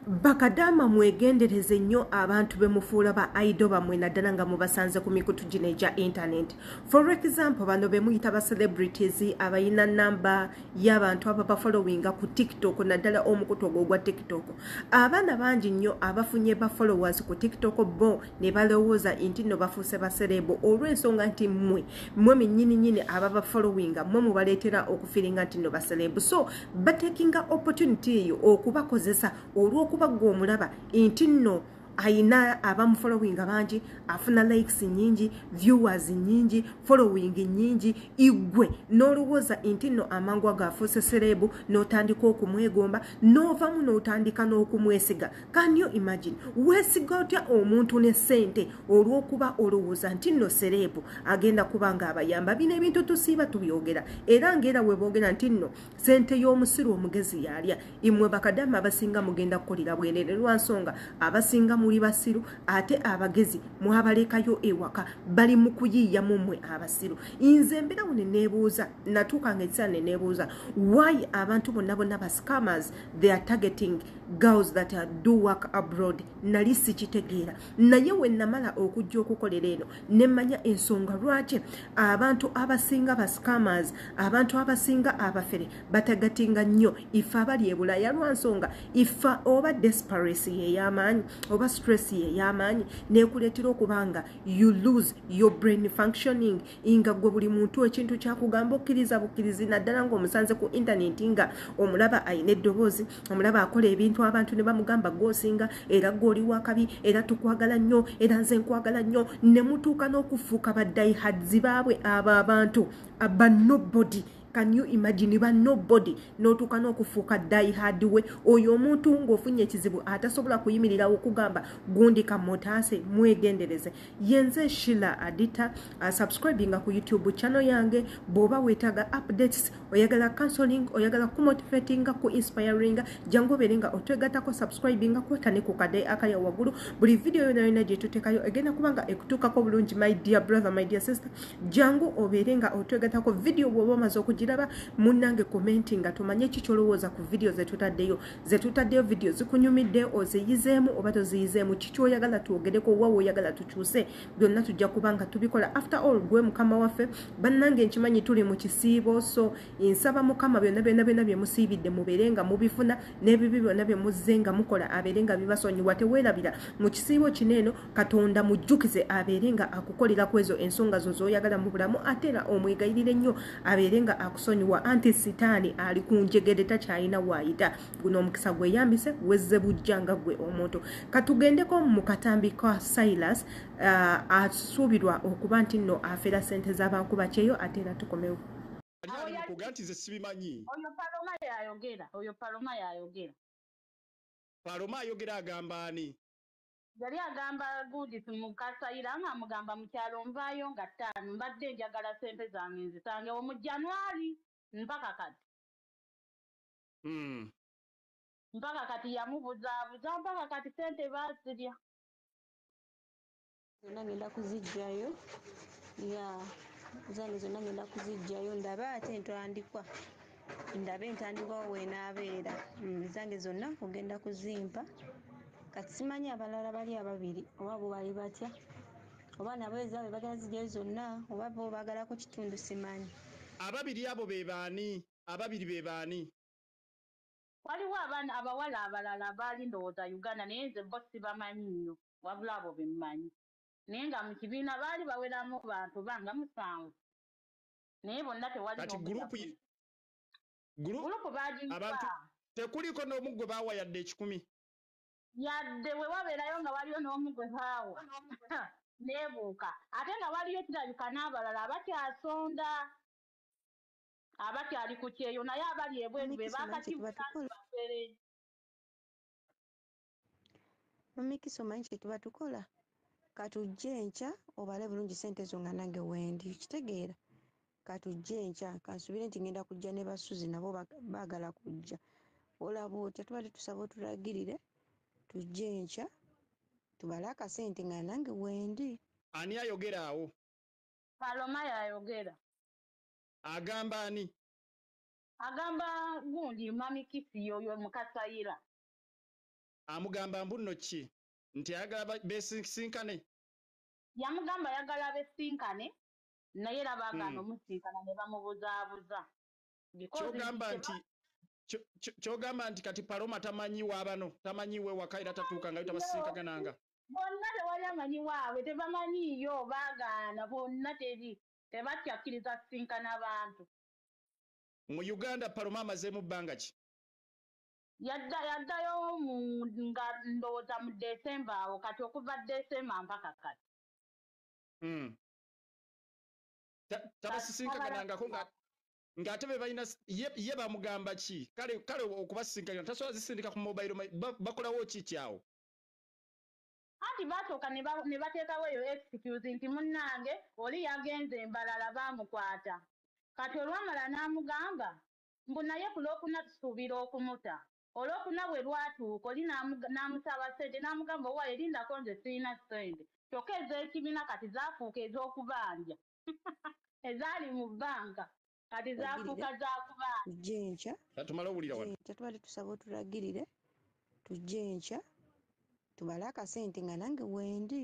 Bakadama mwegendereze nnyo abantu bemufuula ba idol bamwe naddala nga mubasanze ku mikutu gino egya internet. For example, bano bemuyita ba celebrities abayina namba y'abantu ababa followinga ku TikTok naddala omukutu ogwo ogwa TikTok. Abaana bangi nnyo abafunye ba followers ku TikTok bo ne balowooza nti nno bafuuse ba celeb olw'ensonga nti mmwe mennyini ababa followinga mmwe mubaleetera okufiringa nti nno ba celeb. So batekinga opportunity eyo okubakozesa olw'okuba gw'omulaba nti nno ayina abamufollowinga bangi, afuna likes nyingi, viewers nyingi, following nyingi, igwe n'olowooza nti nno amangu ago afuuse serebu n'otandika okumwegomba n'ovamu n'otandika n'okumwesiga. Can you imagine? Weesiga otya omuntu ne ssente olw'okuba olowooza nti nno serebu agenda kuba nga abayamba? Bino ebintu tusiiba tubyogera era ng'era we boogera nti nno ssente y'omusiru omugezi yalya. Imwe Bakadama abasinga mugenda kukolera bwerere lwa nsonga abasinga muri basiru ate abagezi mwabalekayo ewaka bali mu kuyiiya mumwe abasiru. Inze mbera wone nebuuza natuuka ng'ekisa ne nebuuza why abantu bonna ba scammers they are targeting girls that do work abroad. Nali sikitegeera naye we namala okujja okukolera eno nemmanya ensonga lwaki abantu abasinga ba scammers, abantu abasinga abafere batagatinga nnyo ife abali e Bulaya lwa nsonga ifa oba desperation y'amaanyi oba stress y'amaanyi n'ekuleetera okubanga you lose your brain functioning nga gwe buli muntu ekintu kyakugamba okkiriza bukkirizi naddala ng'omusanze ku internet nga omulaba ayina eddoboozi, omulaba akola ebintu abantu ne bamugamba gwosinga era gw'oli wakabi era tukwagala nnyo era nze nkwagala nnyo ne mutuuka n'okufuuka baddayihads baabwe abo abantu aba nobody. Can you imagine? Ba nobody notuka n'okufuuka diehard we oyo omuntu ng'ofunye ekizibu atasobola kuyimirira okugamba gundi kamotaase mwegendereze. Yenze Sheila Adita subscribinga ku YouTube channel yange bw'oba weetaga updates oyagala counseling oyagala kumotivatinga ku inspiring jangu berenga otwegatako subscribinga kwotane ku kade akaya waggulu buli video yona gye tuteekayo egenda kubanga ekutuukako bulungi. My dear brother, my dear sister, jangu oberenga otwegatako video bw'oba omaze okugiraba munnange commenting tumanye kikyolowooza ku video zetutaddeyo video zikunyumidde oziyizeemu oba toziyizeemu kikyoyagala twogereko wawe oyagala tukyuse byonna tujja kubanga tubikola. After all gwe mukama waffe bannange nkimanyi tuli mu kisiibo, so nsaba mukama byonna bye musiibidde mubeerenga mubifuna n'ebibi byonna bye muzzenga mukola abeerenga bibasonyiwa. Teweerabira mu kisiibo kino eno Katonda mujjukize abeerenga akukolera ku ezo ensonga zo z'oyagala mu bulamu ate era omwegayirire nnyo abeerenga akusonyiwa anti sitaani ali ku njegere takyalina waayita. Guno omukisa gweyambise wezze bujjanga gwe omuntu. Katugendeko mu katambi ka Silas asuubirwa okuba nti nno afera ssente z'abankuba kyeyo ate era tukomewo. Oyo Paloma yayogera. Paloma ayogera agamba ani? Yali agamba gundi tumukasayira nga mugamba mu kyalo nvaayo nga 5 mbadde njagala ssente zange nzitange mu January mpaka kati. Mpaka kati yamubuzaabuza mpaka kati ssente baazirya. Zonna ngenda kuziggyayo zange zonna ngenda kuziggyayo ndabe ate entandikwa ndabe entandikwa weenaabeera zange zonna kugenda kuzimpa. Kati simanyi abalala bali ababiri oba bo bali batya oba nabo ezaabe bagala zijjayo zonna oba bo bagalako kitundu simanyi. Ababiri abo be baani? Ababiri be baani? Waliwo abaana abawala abalala baali ndowooza Uganda naye nze bo sibamanyi nnyo wabula abo be mmanyi. Naye nga mu kibiina baali baweramu bantu banga 7 naye bonna tewali kati gurupu abantu tekuliko n'omu gwe baawa yadde 10 yadde we wabeerayo nga waliyo n'omu gwe baawa neebuuka ate nga waliyo kirabika n'abalala abakyasonda abakyali ku kyeyo naye abali ebweru be baakakibufere. Mamikisa omanyi kye tuba tukola katujje enkya obale bulungi ssente zo nga nange wendi kitegeera. Katujje enkya kansubire nti ngenda kujja ne basuzi nabo baagala kujja olaba otya tuba tusaba otulagirire tujje enkya tubale akasente nga nange wendi. Ani ayogera awo? Paloma yayogera. Agamba ani? Agamba gundi Mami Kisi yoyo mukasayira. amugamba mbuno ki nti ayagala besinkane yamugamba ayagala besinkane naye era baagaana omusinkana ne bamubuzaabuza kyogamba nti kati Paloma tamanyi waabano tamanyi we waka era tatuuka nga tabasisinkagananga bonna tewali amanyi waabwe tebamanyiiyo baagaana bonna tebatyakkiriza kusinkana bantu mu Uganda Paloma amazeemu bbanga ki yaddayo nga ndowooza mu Desemba awo kati okuva Desemba mpaka kati tabasisinkaganangako ng'ate be balina ye bamugamba ki kale okubasisinkanira tasobola zisindika ku mobile bakolawo ki kyawo anti basooka ne bateekawo eyo excuse nti munnange oli yagenze embalala baamukwata kati olwamala n'amugamba mbu naye ku Lwokuna tusuubira okumuta Olwokuna bwe lwatuuka oli n'amusaba ssente n'amugamba owaaye lindako nze sirina ssente kyokka ez'ekibiina kati zaafuuka ez'okubanja ezaali mu bbanka kati zaafuuka zaakubanja tujje enkya tumala owulira wano tubale tusaba otulagirire tujje enkya tubale akasente nga nange wendi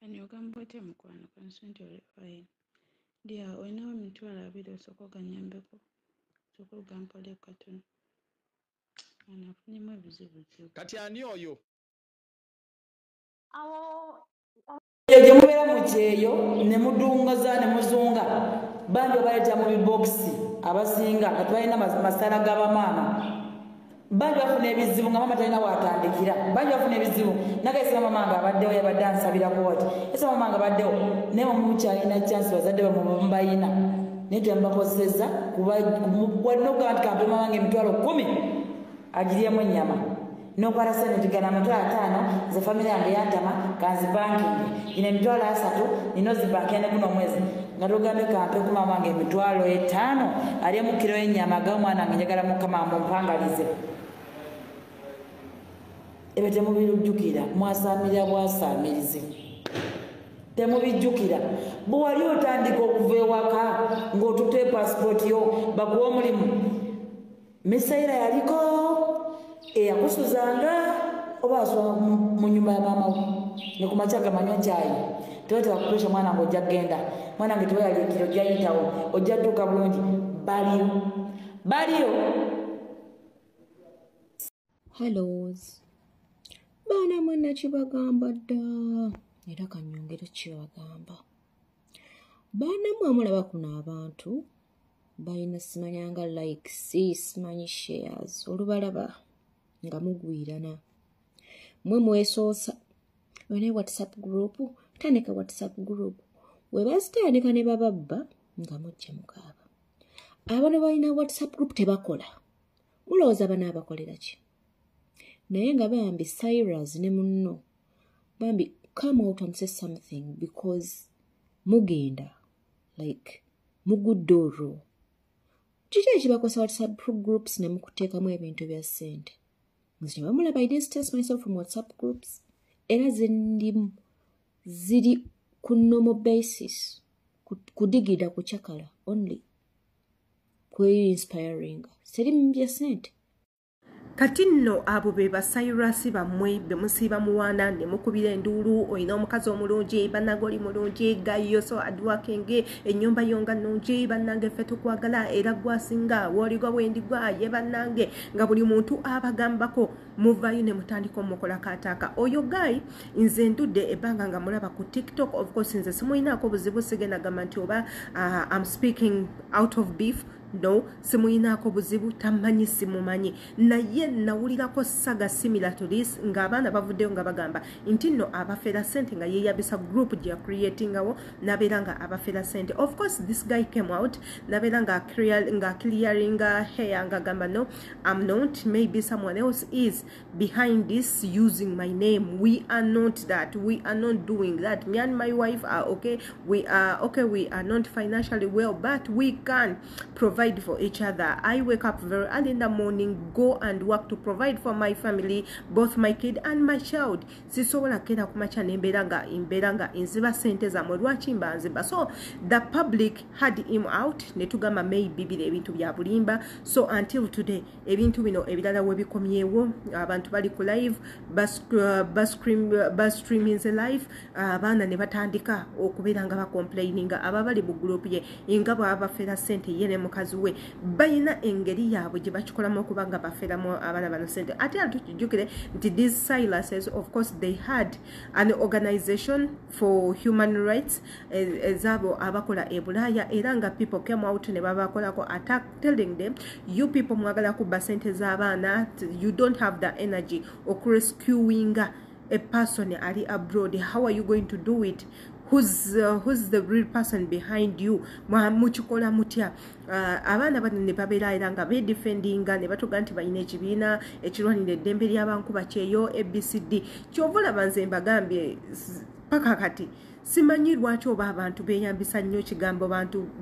ani ogamba otya mukwano kansente oli fine ndia olinawo emitwalo 2 osooka oganyambeko osooka ogampale katono anafunyemu ebizibu kati ani oyo awo gye mubeera mu kyeyo ne mudungaza ne muzunga bangi baleeta mu bibokisi abasinga nga tubalina masala g'abamaama bangi bafuna ebizibu nga maama talina waatandikira bangi bafuna ebizibu nagaisima mama nga abaddewo yabadde ansabirako wati ese mama nga abaddewo naye omukyalina chansi bazadde bamubayina naye temubakozeseza wadde okugamba nti kampe mama nga emitwalo 10 agiryemu ennyama nokwata sente gana emitwalo 5 ze famire yange yantama kanzibankinge ina emitwalo 3 nino zibankira ne guno mwezi nga togambe kampe ku mama wange emitwalo 5 alyemu kiro y'ennyama g'omwana wange njagala mukama mumpangalize ebyo temubijjukira mwasaamira bwasaamirize temubijjukira bwe wali otandika okuva ewaka ng'otutte pasipooti yo bakuwa omulimu misaira yaliko eyakusuzanga oba asula mu nyumba ya maama we ne ku makya gamanywa kyayi tewatera kupresha mwana nga ojja kgenda mwana nge tewayaliikira ojja yitawo ojja dduuka bulungi baliyo hellos baana mwenna kibagamba dda era kanyongere kibagamba baana mwamulaba kuno abantu balina simanyanga like simanyi shares olubalaba nga mugwirana mwe mwesoosa olina WhatsApp group tandika WhatsApp group webazitandika ne bababba nga mujja mukaaba abantu balina WhatsApp group tebakola mulowooza bana abakolera ki naye nga bambi Cyrus ne munno bambi come out and say something because mugenda like mugudoro kiki ekibakosa WhatsApp groups ne mukuteekamu ebintu bya ssente nze bamulaba I distance myself from WhatsApp groups era ziri ku normal basis kudigira kuchakala only inspiring seri mbya ssente kati nno abo be basayirasi bammwe be musiiba muwaana ne mukubira enduulu olina omukazi omulungi bannange oli mulungi gayo so adwakenge ennyumba yonga nnungi bannange ffe tukwagala era gwasinga wooligwa bwendigwa ye bannange nga buli muntu abagambako muvaayo ne mutandika omukola kaataaka oyo gayi nze ndudde ebbanga nga mulaba ku TikTok of course nze simuyinaako buzibu sigenda gamba nti oba I'm speaking out of beef no simuyinaako buzibu tamanyi simumanyi naye nawulirako saga similar to this ng'abaana bavuddeyo nga bagamba nti nno abafera sente nga yeyabisa group gye creatingawo nabeera nga abafera sente of course this guy came out nabeera nga clearing hair nga gamba no I'm not maybe someone else is behind this using my name we are not that we are not doing that me and my wife are okay we are not financially well but we can provide provide for each other. I wake up very early in the morning, go and work to provide for my family, both my kid and my child. Sisobola kera kumacha nemberanga inziba sente za lwaki mbanziba. So the public had him out netugamba maybe bibire ebintu bya bulimba. So until today ebintu bino ebirala webikomyewo abantu bali ku live bus streaming live abaana ne batandika okubeera nga complaining ababali mu group ye inga bafera sente ye ne mukazi we bayina engeri yaabwe gye bakikolamu okuba nga baferamu abaana bano sente. Ate atujjukire nti these silencers, of course they had an organization for human rights ezabo abakola e Bulaya era nga people came out ne babakolako attack telling them you people mwagala kubba sente z'abaana, you don't have the energy of rescuing a person ali abroad. How are you going to do it? Who's the real person behind you? Muchikola mutya abaana bano ne babeera era nga bedefendinga ne batuga nti balina ekibiina ekirwanira eddembe ly'abantu bakyeyo ABCD. Kyovula banze mbagambye paka kati simanyi lwaki oba abantu beeyambisa nnyo kigambo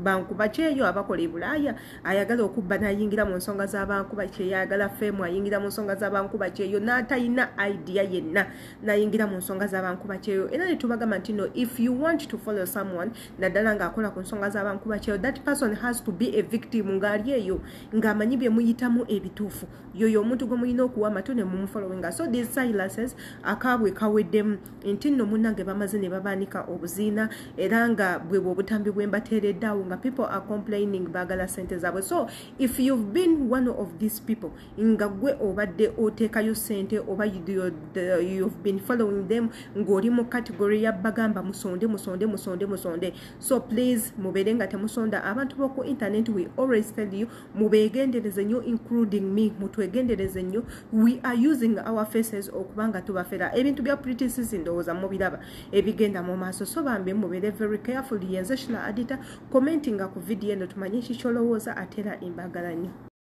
bankuba kyeyo abakola e Bulaaya ayagala okubba n'ayingira mu nsonga z'abankuba kyeyo, ayagala feemu ayingira mu nsonga z'abankuba kyeyo n'atayina idea yenna n'ayingira mu nsonga z'abankuba kyeyo. Era ne tubagamba nti no, if you want to follow someone naddala ng'akola ku nsonga z'abankuba kyeyo, that person has to be a victim ng'ali eyo ng'amanyi bye muyitamu ebituufu. Yoyo omuntu gwe mulina okuwa amatu ne mumufollowinga. So these silences akaabwe kaweddemu nti nno munnange bamaze ne babaanika obuzina era nga bwe obutambi bwe mbateereddaawo nga people are complaining bagala sente zaabwe. So if you've been one of these people nga gwe obadde oteekayo sente oba you've been following them ng'oli mu category ya bagamba musonde, so please mubeere nga temusonda abantu b'oku internet. We always tell you mubeegendereze nnyo, including me, mutwegendereze nnyo. We are using our faces okubanga tubafera ebintu bya criticism ndowooza mubiraba ebigenda mu maaso. So bambi mubeere very careful. Yenze Shila Adita commenting ku video eno tumanye kikyolowooza atera embagala nnyo.